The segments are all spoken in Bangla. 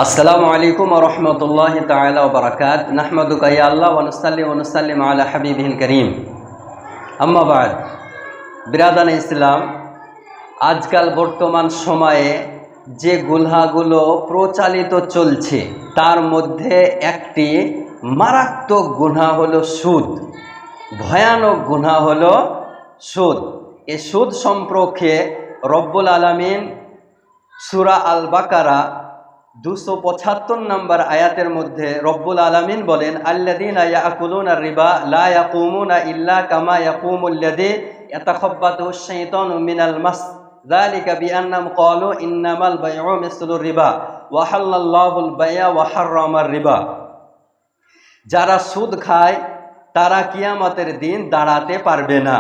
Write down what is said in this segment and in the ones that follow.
আসসালামু আলাইকুম ওয়া রাহমাতুল্লাহি তাআলা ওয়া বারাকাত নাহমাদুকা ইয়া আল্লাহ ওয়া নুসাল্লিমু আলা হাবিবিল কারীম আম্মা বাদ। বিরাদান ইসলাম, আজকাল বর্তমান সময়ে যে গুনাহগুলো প্রচলিত চলছে তার মধ্যে একটি মারাত্মক গুনাহ হলো সুদ। ভয়ানক গুনাহ হলো সুদ। এই সুদ সম্পর্কে রব্বুল আলামিন সূরা আল বাকারা 275 নম্বর আয়াতের মধ্যে রব্বুল আলামিন বলেন, আল্লাযীনা ইয়াকুলুনা রিবা লা ইয়াকুমুনা ইল্লা কামা ইয়াকুমুল্লাযী ইয়াতাখাব্বাতুহুশ শাইতানু মিনাল মাস যালিকা বিআন্নাহুম ক্বালু ইন্নামাল বাইউ মিসলুর রিবা ওয়া হাল্লাল্লাহুল বাই'a ওয়া হাররামার রিবা। যারা সুদ খায় তারা কিয়ামতের দিন দাঁড়াতে পারবে না,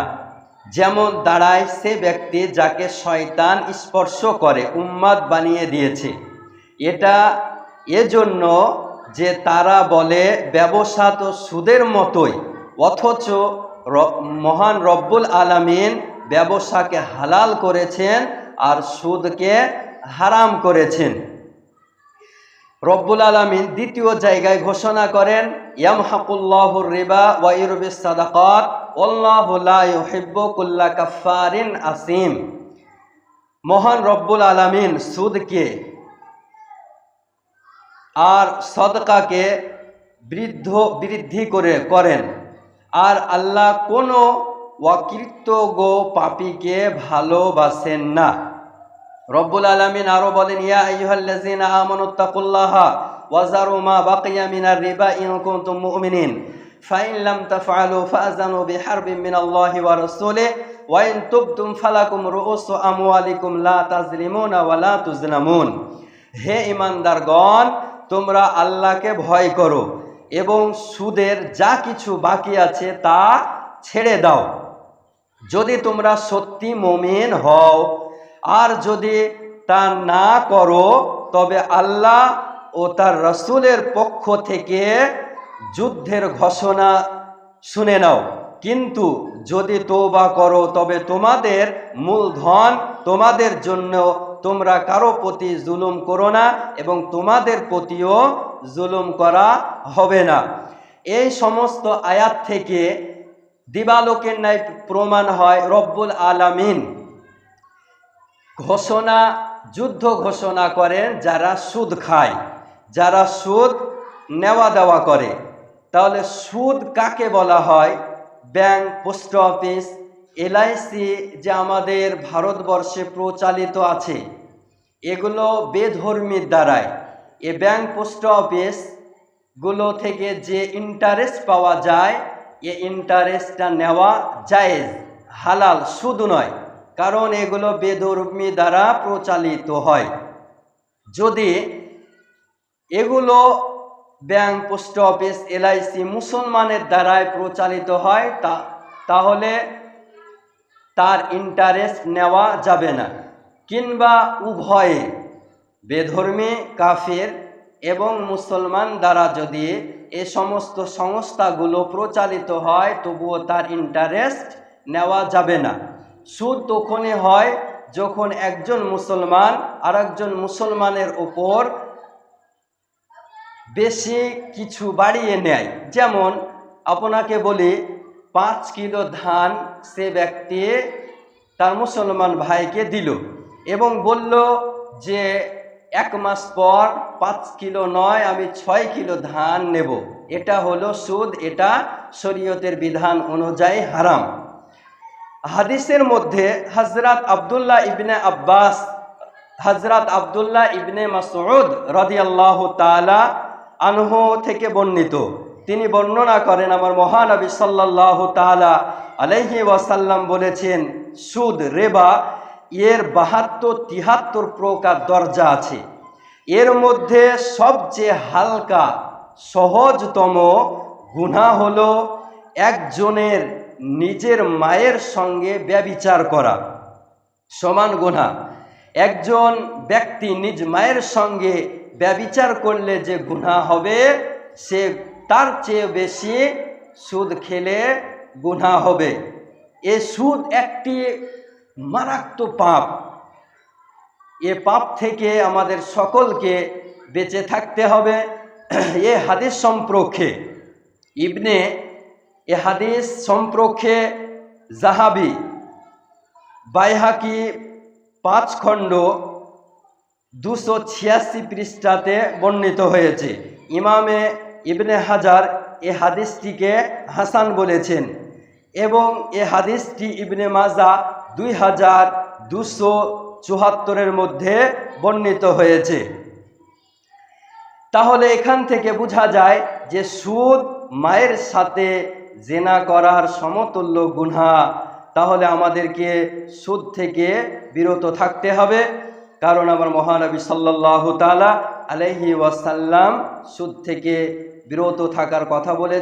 যেমন দাঁড়ায় সে ব্যক্তি যাকে শয়তান স্পর্শ করে উম্মাদ বানিয়ে দিয়েছে। এটা এজন্য যে তারা বলে ব্যবসা তো সুদের মতোই, অথচ মহান রব্বুল আলামিন ব্যবসাকে হালাল করেছেন আর সুদকে হারাম করেছেন। রব্বুল আলামিন দ্বিতীয় জায়গায় ঘোষণা করেন, ইয়ামহাকুল্লাহুর রিবা ওয়া ইউরবিস সাদাকাত ওয়াল্লাহু লা ইউহিব্বু কুল্লা কাফফারিন আসিম। মহান রব্বুল আলামিন সুদকে আর সদকাকে বৃদ্ধি করেন, আর আল্লাহ কোনো অকৃতজ্ঞ পাপীকে ভালোবাসেন না। রব্বুল আলামিন আরো বলেন, ইয়া আইয়ুহাল্লাযীনা আমানুত্তাকুল্লাহা ওয়া যারু মা বাকিয়া মিনার রিবা ইন কুনতুম মুমিনিন ফাইন লাম তাফআলু ফাআযানু বিহারবিন মিনাল্লাহি ওয়া রাসূলিহি ওয়া ইন তুবতুম ফালাকুম রুউসু আমওয়ালিকুম লা তাজলিমুনা ওয়া লা তুজলামুন। হে ঈমানদারগণ, তোমরা আল্লাহকে ভয় করো এবং সুদের যা কিছু বাকি আছে তা ছেড়ে দাও, যদি তোমরা সত্যি মুমিন হও। আর যদি তা না করো তবে আল্লাহ ও তার রাসূলের পক্ষ থেকে যুদ্ধের ঘোষণা শুনে নাও। কিন্তু যদি তওবা করো তবে তোমাদের মূলধন তোমাদের জন্য, তোমরা কারো প্রতি জুলুম করো না এবং তোমাদের প্রতিও জুলুম করা হবে না। এই সমস্ত আয়াত থেকে দিবালোকের ন্যায় প্রমাণ হয় রব্বুল আলামিন যুদ্ধ ঘোষণা করেন যারা সুদ খায়, যারা সুদ নেওয়া দেওয়া করে। তাহলে সুদ কাকে বলা হয়? ব্যাংক, পোস্ট অফিস, এলআইসি যে আমাদের ভারতবর্ষে প্রচলিত আছে, এগুলো বেধর্মীর দ্বারায়। এ ব্যাংক, পোস্ট অফিসগুলো থেকে যে ইন্টারেস্ট পাওয়া যায়, এ ইন্টারেস্টটা নেওয়া জায়েজ, হালাল, সুদ নয়, কারণ এগুলো বেধর্মী দ্বারা প্রচালিত হয়। যদি এগুলো ব্যাংক, পোস্ট অফিস, এলআইসি মুসলমানের দ্বারাই প্রচালিত হয়, তাহলে তার ইন্টারেস্ট নেওয়া যাবে না। কিংবা উভয়ে, বেধর্মী, কাফের এবং মুসলমান দ্বারা যদি এ সমস্ত সংস্থাগুলো প্রচালিত হয়, তবুও তার ইন্টারেস্ট নেওয়া যাবে না। সুদ তখনই হয় যখন একজন মুসলমান আর একজন মুসলমানের ওপর বেশি কিছু বাড়িয়ে নেয়। যেমন আপনাকে বলি, 5 কিলো ধান সে ব্যক্তি তার মুসলমান ভাইকে দিল এবং বলল যে 1 মাস পর 5 কিলো নয়, আমি 6 কিলো ধান নেব। এটা হলো সুদ, এটা শরীয়তের বিধান অনুযায়ী হারাম। হাদিসের মধ্যে হযরত আব্দুল্লাহ ইবনে আব্বাস, হযরত আব্দুল্লাহ ইবনে মাসউদ রাদিয়াল্লাহু তাআলা আনহু থেকে বর্ণিত, তিনি বর্ণনা করেন, আমার মহানবী সাল্লাল্লাহু তাআলা আলাইহি ওয়াসাল্লাম বলেছেন, সুদ, রিবা এর 72-73 প্রকার দরজা আছে। এর মধ্যে সবচেয়ে হালকা, সহজতম গুনাহ হলো একজনের নিজের মায়ের সঙ্গে ব্যভিচার করা। সমান গুনাহ। একজন ব্যক্তি নিজ মায়ের সঙ্গে ব্যভিচার করলে যে গুনাহ হবে, সে তার চেয়ে বেশি সুদ খেলে গুনাহ হবে। এ সুদ একটি মারাত্মক পাপ। এ পাপ থেকে আমাদের সকলকে বেঁচে থাকতে হবে। এ হাদিস সম্পর্কে এ হাদিস সম্পর্কে জাহাবি বাইহাকি 5 খণ্ড 286 পৃষ্ঠাতে বর্ণিত হয়েছে। ইমামে ইবনে হাজার এ হাদিসটিকে হাসান বলেছেন এবং এ হাদিসটি ইবনে মাজা 2274 মধ্যে বর্ণিত হয়েছে। তাহলে এখান থেকে বোঝা যায় যে সুদ মায়ের সাথে জেনা করার সমতুল্য গুনাহ। তাহলে আমাদেরকে সুদ থেকে বিরত থাকতে হবে, কারণ আমার মহানবী সাল্লাল্লাহু তাআলা আলাইহি ওয়াসাল্লাম সুদ থেকে বিরত থাকার কথা বলেছেন।